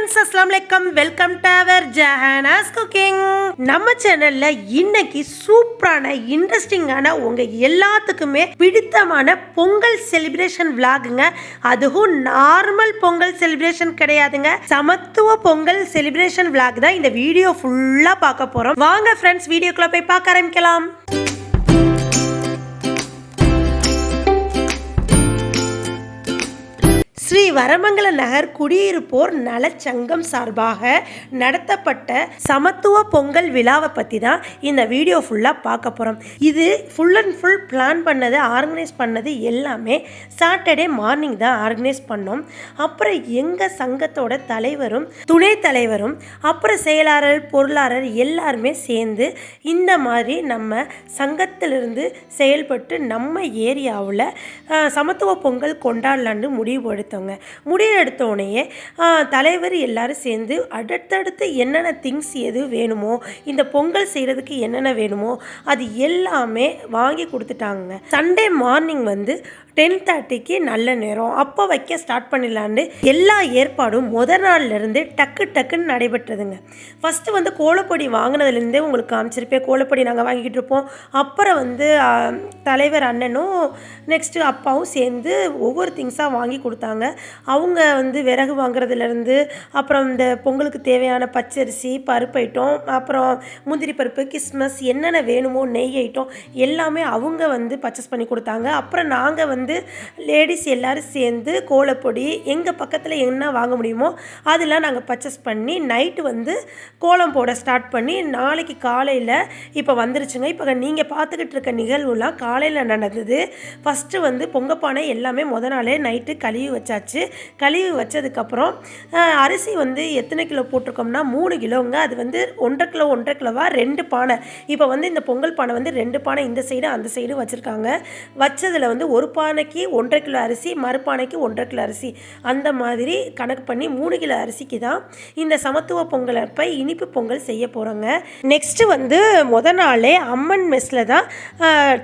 Friends अस्सलाम वालेकुम welcome to our Jahanas cooking. நம்ம சேனல்ல இன்னைக்கு சூப்பரான இன்ட்ரெஸ்டிங்கான உங்க எல்லாத்துக்குமே பிடித்தமான பொங்கல் செலிப்ரேஷன் vlogங்க. அதுவும் நார்மல் பொங்கல் செலிப்ரேஷன் கிடையாதுங்க, சமத்துவ பொங்கல் செலிப்ரேஷன் vlog தான் இந்த வீடியோ ஃபுல்லா பார்க்க போறோம். வாங்க ஃப்ரெண்ட்ஸ், வீடியோக்குள்ள போய் பார்க்க ஆரம்பிக்கலாம். ஸ்ரீ வரமங்கல நகர் குடியிருப்போர் நலச்சங்கம் சார்பாக நடத்தப்பட்ட சமத்துவ பொங்கல் விழாவை பற்றி தான் இந்த வீடியோ ஃபுல்லாக பார்க்க போகிறோம். இது ஃபுல் அண்ட் ஃபுல் பிளான் பண்ணது, ஆர்கனைஸ் பண்ணது எல்லாமே சாட்டர்டே மார்னிங் தான் ஆர்கனைஸ் பண்ணோம். அப்புறம் எங்கள் சங்கத்தோட தலைவரும் துணை தலைவரும் அப்புறம் செயலாளர் பொருளாளர் எல்லாருமே சேர்ந்து இந்த மாதிரி நம்ம சங்கத்திலிருந்து செயல்பட்டு நம்ம ஏரியாவில் சமத்துவ பொங்கல் கொண்டாடலான்னு முடிவு எடுத்தோம். முடிவு எடுத்தோடனே தலைவர் எல்லாரும் சேர்ந்து அடுத்தடுத்து என்னென்ன திங்ஸ் எது வேணுமோ, இந்த பொங்கல் செய்கிறதுக்கு என்னென்ன வேணுமோ அது எல்லாமே வாங்கி கொடுத்துட்டாங்க. சண்டே மார்னிங் 10:30க்கு நல்ல நேரம் அப்போ வைக்க ஸ்டார்ட் பண்ணிடலான்னு எல்லா ஏற்பாடும் முதல் நாள்லேருந்து டக்குன்னு நடைபெற்றதுங்க. ஃபஸ்ட்டு கோலப்பொடி வாங்கினதுலேருந்தே உங்களுக்கு காமிச்சிருப்பேன். கோலப்பொடி நாங்கள் வாங்கிக்கிட்டு இருப்போம். அப்புறம் தலைவர் அண்ணனும் நெக்ஸ்ட்டு அப்பாவும் சேர்ந்து ஒவ்வொரு திங்ஸாக வாங்கி கொடுத்தாங்க. அவங்க விறகு வாங்குறதுலேருந்து அப்புறம் இந்த பொங்கலுக்கு தேவையான பச்சரிசி, பருப்பு ஐட்டம், அப்புறம் முந்திரி பருப்பு, கிஸ்மஸ் என்னென்ன வேணுமோ, நெய் ஐட்டம் எல்லாமே அவங்க பர்ச்சேஸ் பண்ணி கொடுத்தாங்க. அப்புறம் நாங்கள் லேடிஸ் எல்லோரும் சேர்ந்து கோலப்பொடி எங்கள் பக்கத்தில் என்ன வாங்க முடியுமோ அதெல்லாம் நாங்கள் பர்ச்சேஸ் பண்ணி நைட்டு கோலம் போட ஸ்டார்ட் பண்ணி நாளைக்கு காலையில் இப்போ வந்துருச்சுங்க. இப்போ நீங்கள் பார்த்துக்கிட்டு இருக்க நிகழ்வுலாம் காலையில் நடந்தது. ஃபஸ்ட்டு பொங்கப்பானை எல்லாமே முத நாளே நைட்டு கழுவி வச்சாச்சு. கழுவி வச்சதுக்கப்புறம் அரிசி எத்தனை கிலோ போட்டிருக்கோம்னா 3 கிலோங்க. அது 1.5 கிலோவா 2 பானை. இப்போ இந்த பொங்கல் பானை 2 பானை இந்த சைடு அந்த சைடு வச்சுருக்காங்க. வச்சதில் ஒரு பானைக்கு 1.5 கிலோ அரிசி, மறுப்பானைக்கு 1.5 கிலோ அரிசி, அந்த மாதிரி கணக்கு பண்ணி 3 கிலோ அரிசிக்கு தான் இந்த சமத்துவ பொங்கல் அப்போ இனிப்பு பொங்கல் செய்ய போகிறோங்க. நெக்ஸ்ட்டு முத நாளே அம்மன் மெஸ்ஸில் தான்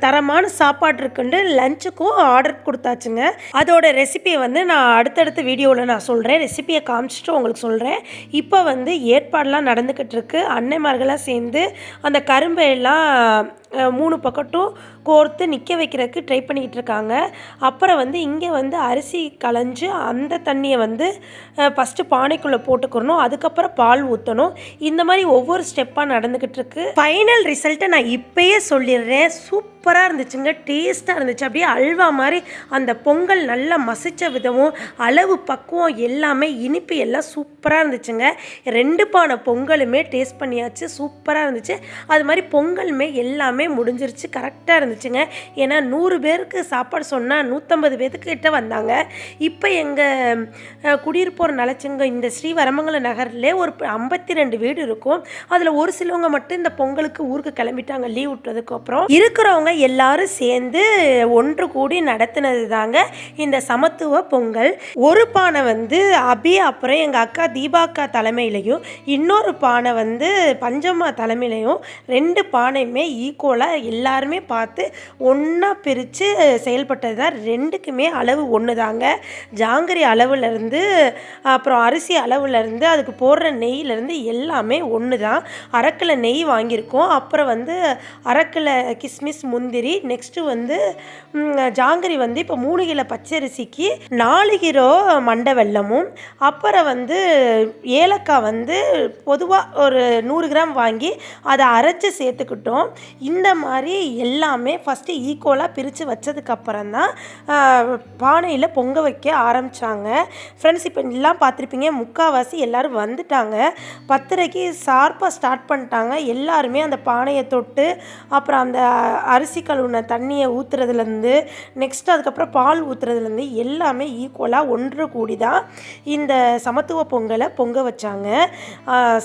தரமான சாப்பாடு இருக்குன்னு லஞ்சுக்கும் ஆர்டர் கொடுத்தாச்சுங்க. அதோட ரெசிபியை நான் அடுத்தடுத்த வீடியோவில் நான் சொல்கிறேன். ரெசிபியை காமிச்சிட்டு உங்களுக்கு சொல்கிறேன். இப்போ ஏற்பாடெலாம் நடந்துக்கிட்டு இருக்கு. அன்னைமார்களாக சேர்ந்து அந்த கரும்பையெல்லாம் 3 பக்கட்டும் கோர்த்து நிற்க வைக்கிறதுக்கு ட்ரை பண்ணிக்கிட்டு இருக்காங்க. அப்புறம் இங்கே அரிசி களைஞ்சு அந்த தண்ணியை ஃபஸ்ட்டு பானைக்குள்ளே போட்டுக்கிறணும். அதுக்கப்புறம் பால் ஊற்றணும். இந்த மாதிரி ஒவ்வொரு ஸ்டெப்பாக நடந்துக்கிட்டு இருக்கு. ஃபைனல் ரிசல்ட்டை நான் இப்போயே சொல்லிடுறேன். சூப்பராக இருந்துச்சுங்க, டேஸ்ட்டாக இருந்துச்சு. அப்படியே அல்வா மாதிரி அந்த பொங்கல் நல்லா மசிச்ச விதமும் அளவு பக்குவம் எல்லாமே இனிப்பு எல்லாம் சூப்பராக இருந்துச்சுங்க. 2 பானை பொங்கலுமே டேஸ்ட் பண்ணியாச்சு, சூப்பராக இருந்துச்சு. அது மாதிரி பொங்கலுமே எல்லாமே முடிஞ்சிருச்சு, கரெக்டாக இருந்துச்சுங்க. ஏன்னா 100 பேருக்கு சாப்பாடு சொன்னால் 150 பேர்த்துக்கிட்ட வந்தாங்க. இப்போ எங்கள் குடியிருப்போர் நலச்சங்கம் இந்த ஸ்ரீ வரமங்கல நகர்லேயே ஒரு 52 வீடு இருக்கும். அதில் ஒரு சிலவங்க மட்டும் இந்த பொங்கலுக்கு ஊருக்கு கிளம்பிட்டாங்க லீவ் விட்டதுக்கு அப்புறம். இருக்கிறவங்க எல்லாரும் சேர்ந்து ஒன்று கூடி நடத்தினது தாங்க இந்த சமத்துவ பொங்கல். ஒரு பானை அபி அப்புறம் எங்கள் அக்கா தீபாக்கா தலைமையிலையும், இன்னொரு பானை பஞ்சம்மா தலைமையிலையும் 2 பானையுமே ஈக்குவலாக எல்லாருமே பார்த்து ஒன்றா பிரித்து செயல்பட்டது தான். 2க்குமே அளவு ஒன்று தாங்க. ஜாங்கிரி அளவுலேருந்து அப்புறம் அரிசி அளவுலேருந்து அதுக்கு போடுற நெய்யிலேருந்து எல்லாமே ஒன்று தான். அரைக்கில் நெய் வாங்கியிருக்கோம். அப்புறம் அரைக்கில் கிஸ்மிஸ், முந்திரி. நெக்ஸ்ட்டு ஜாங்கிரி இப்போ 3 கிலோ பச்சரிசிக்கு 4 கிலோ மண்டை வெல்லமும், அப்புறம் ஏலக்காய் பொதுவாக ஒரு 100 கிராம் வாங்கி அதை அரைச்சி சேர்த்துக்கிட்டோம். இந்த மாதிரி எல்லாமே ஃபஸ்ட்டு ஈக்குவலாக பிரித்து வச்சதுக்கப்புறம் தான் பானையில் பொங்க வைக்க ஆரம்பித்தாங்க. ஃப்ரெண்ட்ஸ், இப்போ எல்லாம் பார்த்துருப்பீங்க, முக்கால்வாசி எல்லோரும் வந்துட்டாங்க. 10:30க்கு ஷார்ப்பாக ஸ்டார்ட் பண்ணிட்டாங்க. எல்லாருமே அந்த பானையை தொட்டு அப்புறம் அந்த அரிசி கழுவுன தண்ணியை ஊற்றுறதுலேருந்து நெக்ஸ்ட் அதுக்கப்புறம் பால் ஊற்றுறதுலேருந்து எல்லாமே ஈக்குவலாக ஒன்று கூடி தான் இந்த சமத்துவ பொங்கலை பொங்க வச்சாங்க.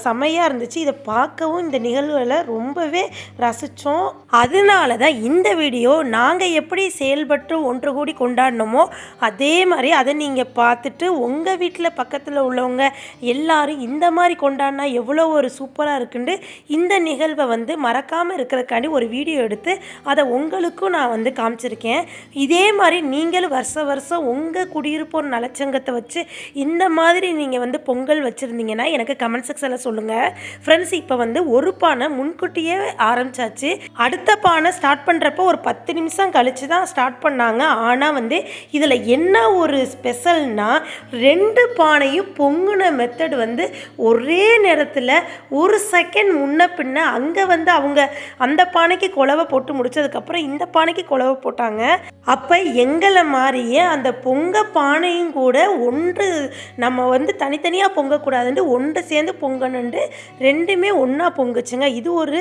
செமையாக இருந்துச்சு. இதை பார்க்கவும் இந்த நிகழ்வுகளை ரொம்பவே ரசித்தோம். இருக்கும். அதனால தான் இந்த வீடியோ நாங்கள் எப்படி செயல்பட்டு ஒன்று கூடி கொண்டாடினோமோ அதே மாதிரி அதை நீங்கள் பார்த்துட்டு உங்கள் வீட்டில் பக்கத்தில் உள்ளவங்க எல்லாரும் இந்த மாதிரி கொண்டாடினா எவ்வளோ ஒரு சூப்பராக இருக்குன்னு இந்த நிகழ்வை வந்து மறக்காமல் இருக்கிறக்காண்டி ஒரு வீடியோ எடுத்து அதை உங்களுக்கும் நான் வந்து காமிச்சிருக்கேன். இதே மாதிரி நீங்களும் வருஷம் உங்கள் குடியிருப்போர் நலச்சங்கத்தை வச்சு இந்த மாதிரி நீங்கள் வந்து பொங்கல் வச்சுருந்தீங்கன்னா எனக்கு கமெண்ட் செக்ஷனில் சொல்லுங்கள். ஃப்ரெண்ட்ஸ், இப்போ வந்து ஒரு பானை முன்கூட்டியே ஆரம்பிச்சாச்சு. அடுத்த பானை ஸ்டார்ட் பண்ணுறப்போ ஒரு 10 நிமிஷம் கழித்து தான் ஸ்டார்ட் பண்ணாங்க. ஆனால் வந்து இதில் என்ன ஒரு ஸ்பெஷல்னா 2 பானையும் பொங்குன மெத்தட் வந்து ஒரே நேரத்தில் ஒரு செகண்ட் முன்ன பின்ன. அங்கே வந்து அவங்க அந்த பானைக்கு குழவை போட்டு முடிச்சதுக்கப்புறம் இந்த பானைக்கு குழவை போட்டாங்க. அப்போ எங்களை மாதிரியே அந்த பொங்க பானையும் கூட ஒன்று நம்ம வந்து தனித்தனியாக பொங்கக்கூடாதுன்ட்டு ஒன்று சேர்ந்து பொங்கணுன்ட்டு 2மே ஒன்றா பொங்குச்சுங்க. இது ஒரு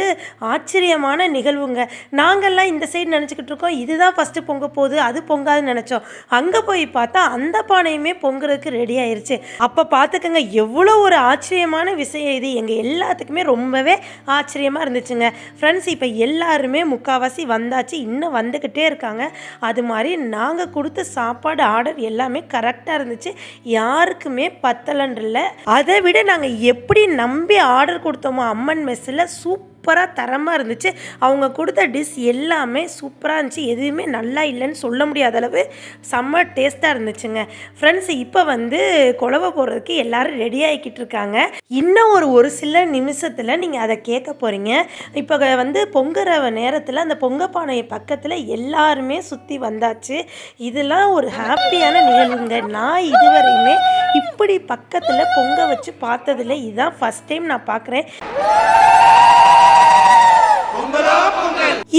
ஆச்சரியமான நிகழ்வுங்க. நாங்கள்லாம் இந்த சைடு நினச்சிக்கிட்டு இருக்கோம் இதுதான் ஃபஸ்ட்டு பொங்க போகுது அது பொங்காதுன்னு நினச்சோம். அங்கே போய் பார்த்தா அந்த பானையுமே பொங்குறதுக்கு ரெடி ஆயிடுச்சு. அப்போ பார்த்துக்கங்க எவ்வளோ ஒரு ஆச்சரியமான விஷயம் இது. எங்கள் எல்லாத்துக்குமே ரொம்பவே ஆச்சரியமாக இருந்துச்சுங்க. ஃப்ரெண்ட்ஸ், இப்போ எல்லாருமே முக்கால்வாசி வந்தாச்சு, இன்னும் வந்துக்கிட்டே இருக்காங்க. அது மாதிரி நாங்கள் கொடுத்த சாப்பாடு ஆர்டர் எல்லாமே கரெக்டாக இருந்துச்சு. யாருக்குமே பத்தலன்றில்ல. அதை விட நாங்கள் எப்படி நம்பி ஆர்டர் கொடுத்தோமோ அம்மன் மெஸ்ஸில் சூப்பராக தரமாக இருந்துச்சு. அவங்க கொடுத்த டிஷ் எல்லாமே சூப்பராக இருந்துச்சு. எதுவுமே நல்லா இல்லைன்னு சொல்ல முடியாத அளவு செம்ம டேஸ்ட்டாக இருந்துச்சுங்க. ஃப்ரெண்ட்ஸ், இப்போ வந்து குழவை போடுறதுக்கு எல்லோரும் ரெடி ஆகிக்கிட்டு இருக்காங்க. இன்னும் ஒரு சில நிமிஷத்தில் நீங்கள் அதை கேட்க போகிறீங்க. இப்போ வந்து பொங்குற நேரத்தில் அந்த பொங்கப்பானை பக்கத்தில் எல்லாருமே சுற்றி வந்தாச்சு. இதெல்லாம் ஒரு ஹாப்பியான நிகழ்வுங்க. நான் இதுவரையுமே இப்படி பக்கத்தில் பொங்க வச்சு பார்த்ததில்ல. இதுதான் ஃபஸ்ட் டைம் நான் பார்க்குறேன்.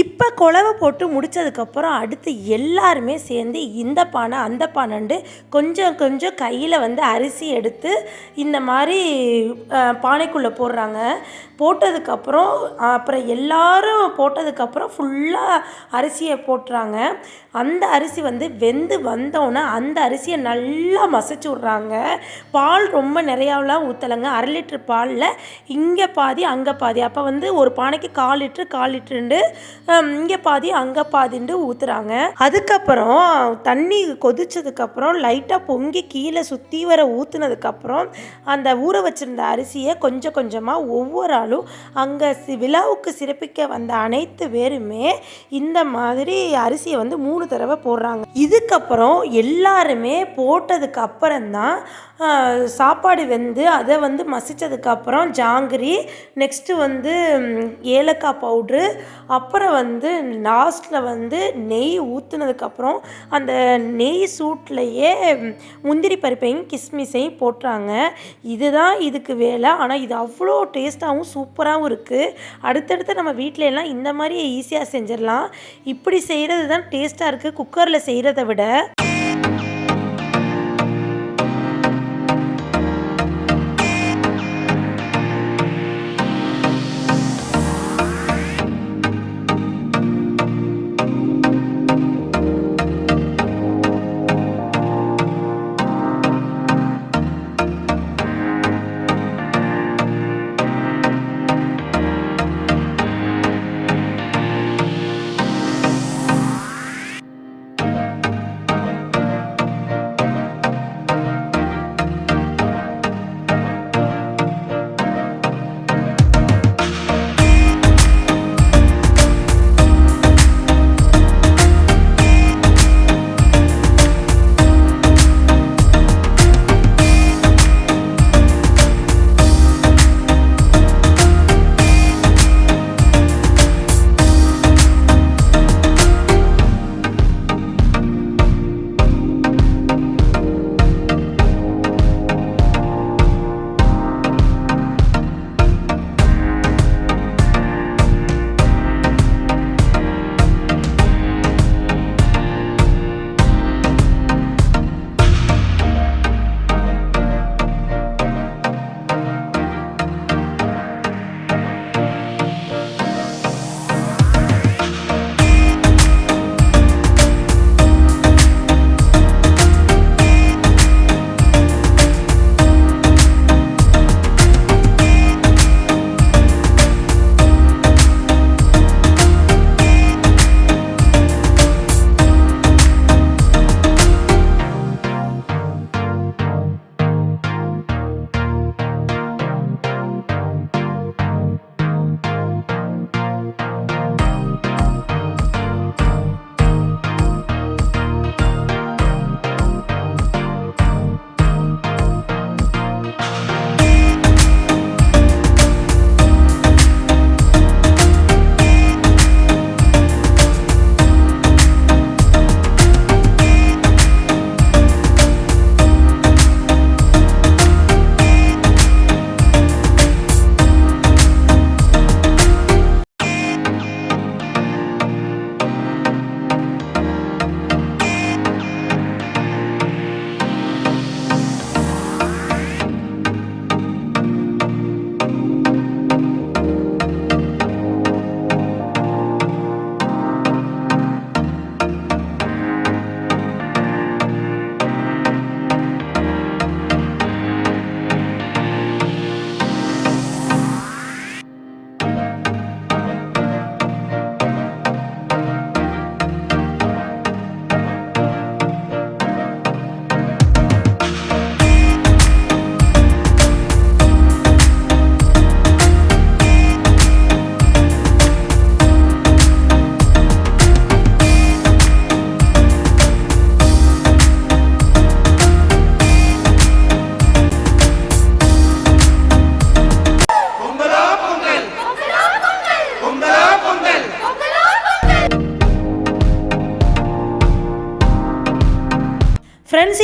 இப்போ குழவை போட்டு முடித்ததுக்கப்புறம் அடுத்து எல்லாருமே சேர்ந்து இந்த பானை அந்த பானைண்டு கொஞ்சம் கொஞ்சம் கையில் வந்து அரிசி எடுத்து இந்த மாதிரி பானைக்குள்ளே போடுறாங்க. போட்டதுக்கப்புறம் அப்புறம் எல்லாரும் போட்டதுக்கப்புறம் ஃபுல்லாக அரிசியை போட்டுறாங்க. அந்த அரிசி வந்து வெந்து வந்தோன்னே அந்த அரிசியை நல்லா மசிச்சு விட்றாங்க. பால் ரொம்ப நிறையாவெலாம் ஊற்றலைங்க. 1/2 லிட்டர் பாலில் இங்கே பாதி அங்கே பாதி. அப்போ வந்து ஒரு பானைக்கு 1/4 லிட்டருண்டு இங்கே பாதி அங்கே பாதிண்டு ஊற்றுறாங்க. அதுக்கப்புறம் தண்ணி கொதிச்சதுக்கப்புறம் லைட்டாக பொங்கி கீழே சுற்றி வர ஊற்றுனதுக்கப்புறம் அந்த ஊற வச்சுருந்த அரிசியை கொஞ்சம் கொஞ்சமாக ஒவ்வொரு ஆளும் அங்கே விழாவுக்கு சிறப்பிக்க வந்த அனைத்து பேருமே இந்த மாதிரி அரிசியை வந்து 3 தடவை போடுறாங்க. இதுக்கப்புறம் எல்லாருமே போட்டதுக்கு அப்புறம்தான் சாப்பாடு வெந்து அதை வந்து மசித்ததுக்கப்புறம் ஜாங்கிரி, நெக்ஸ்ட்டு வந்து ஏலக்காய் பவுட்ரு, அப்புறம் வந்து லாஸ்ட்டில் வந்து நெய் ஊற்றுனதுக்கப்புறம் அந்த நெய் சூட்லேயே முந்திரி பருப்பையும் கிஸ்மிஸையும் போட்டுறாங்க. இதுதான் இதுக்கு வேலை. ஆனால் இது அவ்வளோ டேஸ்ட்டாகவும் சூப்பராகவும் இருக்குது. அடுத்தடுத்து நம்ம வீட்டில எல்லாம் இந்த மாதிரி ஈஸியாக செஞ்சிடலாம். இப்படி செய்கிறது தான் டேஸ்ட்டாக இருக்குது குக்கரில் செய்கிறத விட.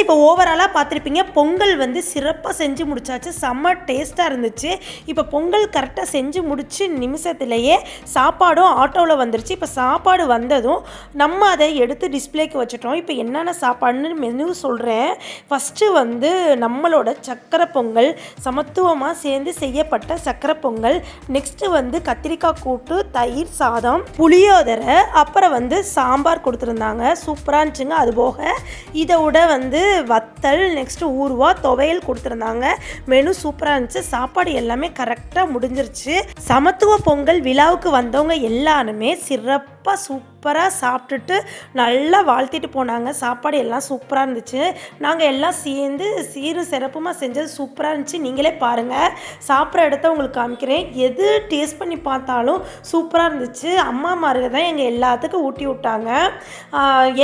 இப்போ ஓவராலாக பார்த்துருப்பீங்க, பொங்கல் வந்து சிறப்பாக செஞ்சு முடிச்சாச்சு. செம்ம டேஸ்ட்டாக இருந்துச்சு. இப்போ பொங்கல் கரெக்டாக செஞ்சு முடிச்சு நிமிஷத்துலேயே சாப்பாடும் ஆட்டோவில் வந்துருச்சு. இப்போ சாப்பாடு வந்ததும் நம்ம அதை எடுத்து டிஸ்பிளேக்கு வச்சுட்டோம். இப்போ என்னென்ன சாப்பாடுன்னு மெனு சொல்கிறேன். ஃபஸ்ட்டு வந்து நம்மளோட சக்கரை பொங்கல், சமத்துவமாக சேர்ந்து செய்யப்பட்ட சக்கரை பொங்கல். நெக்ஸ்ட்டு வந்து கத்திரிக்காய் கூட்டு, தயிர் சாதம், புளியோதரை, அப்புறம் வந்து சாம்பார் கொடுத்துருந்தாங்க. சூப்பராக இருந்துச்சுங்க. அதுபோக இதோட வந்து வத்தல், நெக்ஸ்ட்டு ஊறுவா, துவையல் கொடுத்துருந்தாங்க. மெனு சூப்பராக இருந்துச்சு. சாப்பாடு எல்லாமே கரெக்டாக முடிஞ்சிருச்சு. சமத்துவ பொங்கல் விழாவுக்கு வந்தவங்க எல்லாருமே சிறப்பாக சூப்பராக சாப்பிட்டுட்டு நல்லா வாழ்த்திட்டு போனாங்க. சாப்பாடு எல்லாம் சூப்பராக இருந்துச்சு. நாங்கள் எல்லாம் சேர்ந்து சீரும் சிறப்புமாக செஞ்சது சூப்பராக இருந்துச்சு. நீங்களே பாருங்கள். சாப்பிட்ற இடத்த உங்களுக்கு காமிக்கிறேன். எது டேஸ்ட் பண்ணி பார்த்தாலும் சூப்பராக இருந்துச்சு. அம்மாமாருங்க தான் எங்கள் எல்லாத்துக்கும் ஊட்டி விட்டாங்க.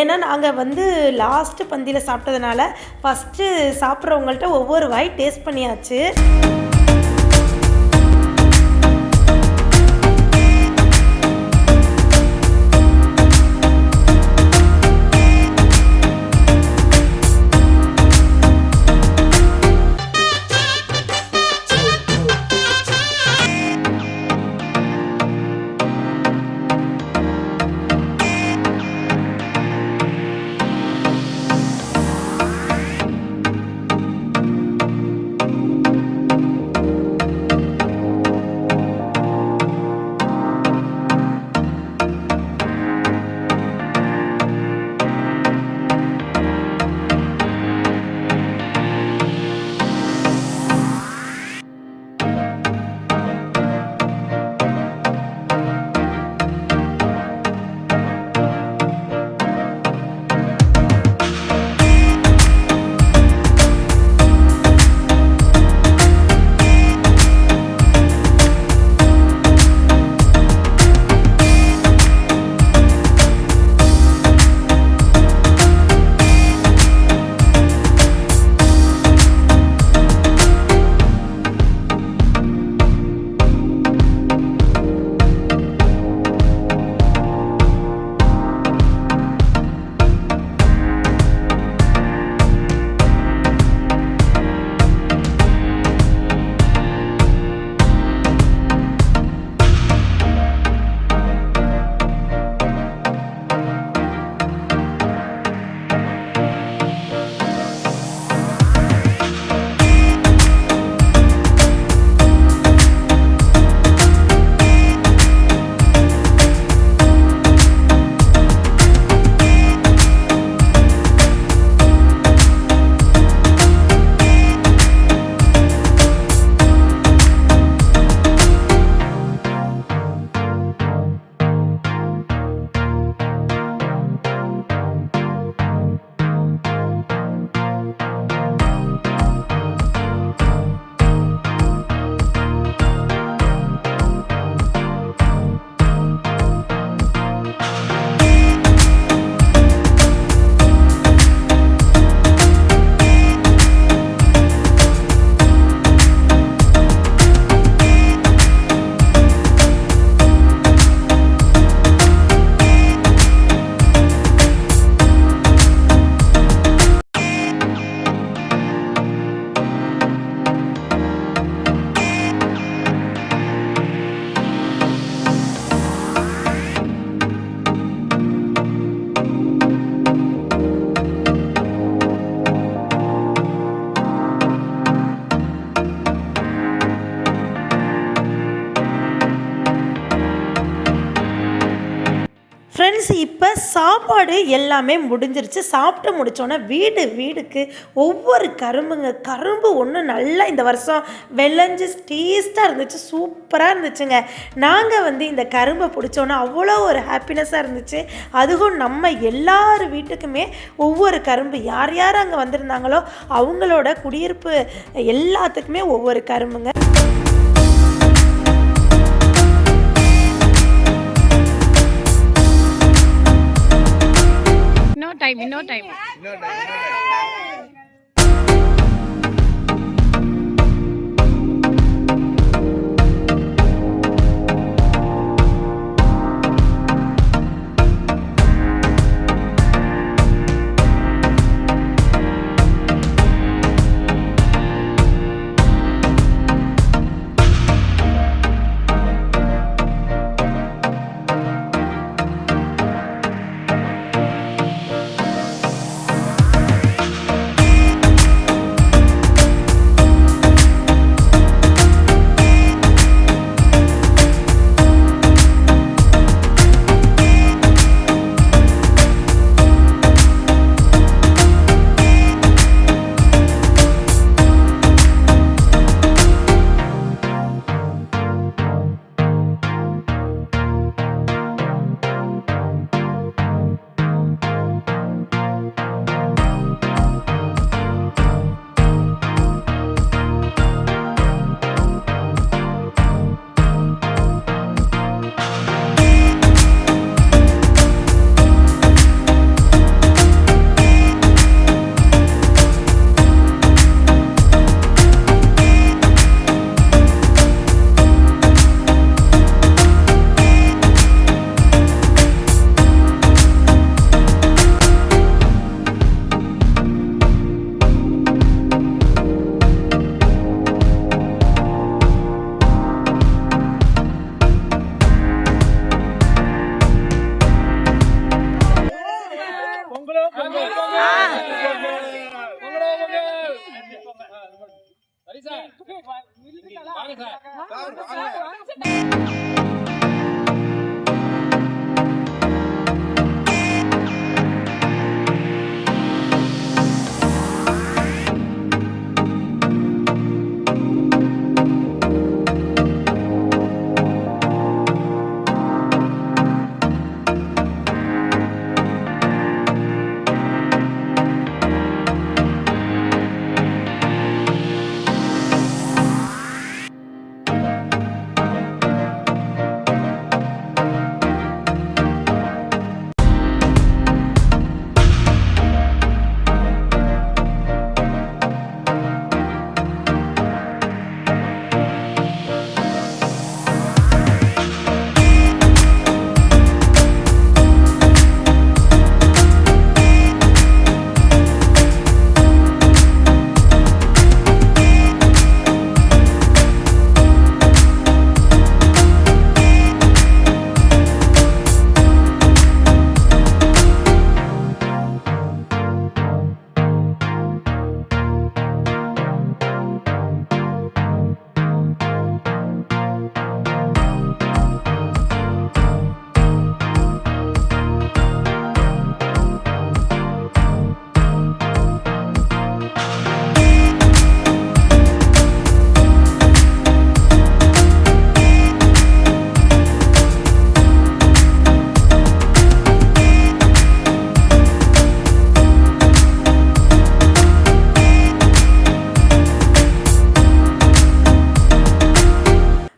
ஏன்னா நாங்கள் வந்து லாஸ்ட்டு பந்தியில் சாப்பிட்டதுனால ஃபஸ்ட்டு சாப்பிட்றவங்கள்ட்ட ஒவ்வொரு வாய் டேஸ்ட் பண்ணியாச்சு. ஃப்ரெண்ட்ஸ், இப்போ சாப்பாடு எல்லாமே முடிஞ்சிருச்சு. சாப்பிட்டு முடித்தோன்னே வீடுக்கு ஒவ்வொரு கரும்பு ஒன்று நல்லா இந்த வருஷம் விளைஞ்சி டேஸ்ட்டாக இருந்துச்சு. சூப்பராக இருந்துச்சுங்க. நாங்கள் வந்து இந்த கரும்பை பிடிச்சோன்னே அவ்வளோ ஒரு ஹாப்பினஸ்ஸாக இருந்துச்சு. அதுவும் நம்ம எல்லார் வீட்டுக்குமே ஒவ்வொரு கரும்பு, யார் யார் அங்கே வந்திருந்தாங்களோ அவங்களோட குடியிருப்பு எல்லாத்துக்குமே ஒவ்வொரு கரும்புங்க. No time.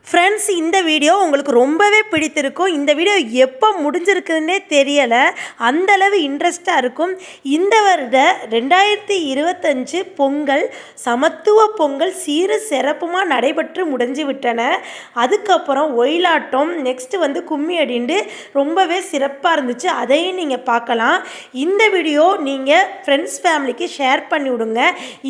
ஃப்ரெண்ட்ஸ், இந்த வீடியோ உங்களுக்கு ரொம்பவே பிடித்திருக்கும். இந்த வீடியோ எப்போ முடிஞ்சிருக்குன்னே தெரியலை, அந்தளவு இன்ட்ரெஸ்டாக இருக்கும். இந்த வருட 2025 பொங்கல் சமத்துவ பொங்கல் சீரு சிறப்புமாக நடைபெற்று முடிஞ்சு விட்டன. அதுக்கப்புறம் ஒயிலாட்டம், நெக்ஸ்ட்டு வந்து கும்மி அடிண்டு ரொம்பவே சிறப்பாக இருந்துச்சு. அதையும் நீங்கள் பார்க்கலாம். இந்த வீடியோ நீங்கள் ஃப்ரெண்ட்ஸ் ஃபேமிலிக்கு ஷேர் பண்ணி விடுங்க.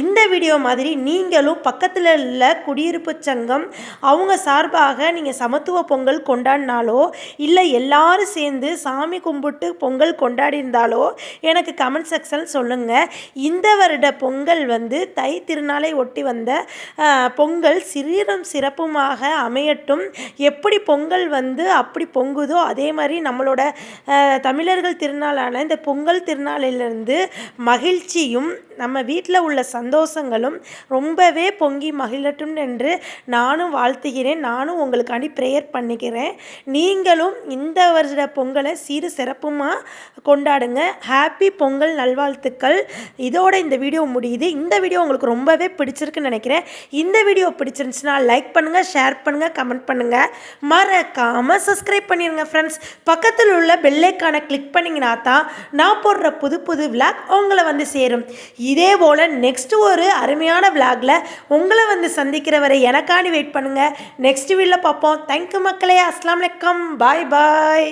இந்த வீடியோ மாதிரி நீங்களும் பக்கத்தில் உள்ள குடியிருப்பு சங்கம் அவங்க சார்பாக நீங்கள் சமத்துவ பொங்கல் கொண்டாடினாலோ இல்லை எல்லாரும் சேர்ந்து சாமி கும்பிட்டு பொங்கல் கொண்டாடியிருந்தாலோ எனக்கு கமெண்ட் செக்ஷன் சொல்லுங்கள். இந்த வருட பொங்கல் வந்து தை திருநாளை ஒட்டி வந்த பொங்கல் சீரும் சிறப்புமாக அமையட்டும். எப்படி பொங்கல் வந்து அப்படி பொங்குதோ அதே மாதிரி நம்மளோட தமிழர்கள் திருநாளான இந்த பொங்கல் திருநாளிலிருந்து மகிழ்ச்சியும் நம்ம வீட்டில் உள்ள சந்தோஷங்களும் ரொம்பவே பொங்கி மகிழட்டும் என்று நானும் வாழ்த்துகிறேன். நானும் உங்களுக்காண்டி ப்ரேயர் பண்ணிக்கிறேன். நீங்களும் இந்த வருட பொங்கலை சீரு சிறப்புமாக கொண்டாடுங்க. ஹாப்பி பொங்கல் நல்வாழ்த்துக்கள். இதோட இந்த வீடியோ முடியுது. இந்த வீடியோ உங்களுக்கு ரொம்பவே பிடிச்சிருக்குன்னு நினைக்கிறேன். இந்த வீடியோ பிடிச்சிருந்துச்சுன்னா லைக் பண்ணுங்கள், ஷேர் பண்ணுங்கள், கமெண்ட் பண்ணுங்கள், மறக்காமல் சப்ஸ்கிரைப் பண்ணிடுங்க ஃப்ரெண்ட்ஸ். பக்கத்தில் உள்ள பெல்லைக்கான கிளிக் பண்ணிங்கன்னா தான் நான் போடுற புது புது விளாக் உங்களை வந்து சேரும். இதே போல் நெக்ஸ்ட் ஒரு அருமையான விளாகில் உங்களை வந்து சந்திக்கிற வரை எனக்காண்டி வெயிட் பண்ணுங்கள். நெக்ஸ்ட் வீடியோவில் பார்ப்போம். தேங்க்யூ மக்களே. அஸ்ஸலாமு அலைக்கும். பாய் பாய்.